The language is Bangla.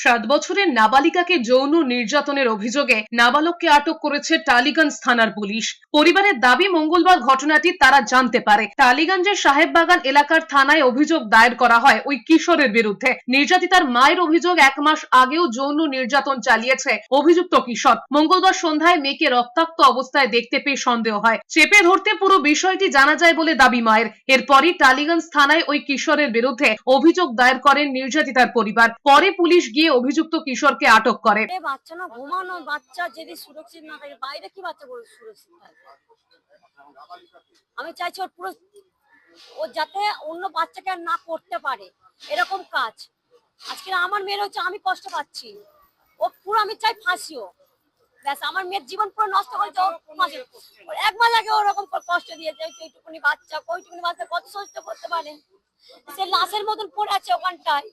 7 বছরের নাবালিকাকে যৌন নির্যাতনের অভিযোগে নাবালককে আটক করেছে টালিগঞ্জ থানার পুলিশ। পরিবারের দাবি, মঙ্গলবার ঘটনাটি তারা জানতে পারে। টালিগঞ্জের সাহেববাগান এলাকার থানায় অভিযোগ দায়ের করা হয় ওই কিশোরের বিরুদ্ধে। নির্যাতিতার মায়ের অভিযোগ, 1 মাস আগেও যৌন নির্যাতন চালিয়েছে অভিযুক্ত কিশোর। মঙ্গলবার সন্ধ্যায় মেয়েকে রক্তাক্ত অবস্থায় দেখতে পেয়ে সন্দেহ হয়। চেপে ধরতে পুরো বিষয়টি জানা যায় বলে দাবি মায়ের। এরপরই টালিগঞ্জ থানায় ওই কিশোরের বিরুদ্ধে অভিযোগ দায়ের করেন নির্যাতিতার পরিবার। পরে পুলিশ গিয়ে অভিযুক্ত কিশোরকে আটক করে। বাচ্চা না, ঘুমানো বাচ্চা যদি সুরক্ষিত না থাকে, বাইরে কি বাচ্চা সুরক্ষিত থাকে? আমি চাইছি ওর পুরো, ও যাতে অন্য বাচ্চাকে আর না করতে পারে এরকম কাজ। আজকে আমার মেয়ের হচ্ছে, আমি কষ্ট পাচ্ছি, ও পুরো আমি চাই ফাঁসিও। ব্যাস, আমার মেয়ের জীবন পুরো নষ্ট করেছে ও ফাঁসি। 1 মাস আগে ওরকম কষ্ট দিয়েছে, এইটুকুনি বাচ্চা কত সহ্য করতে পারে? সে লাশের মতন পড়ে আছে ওখানটায়।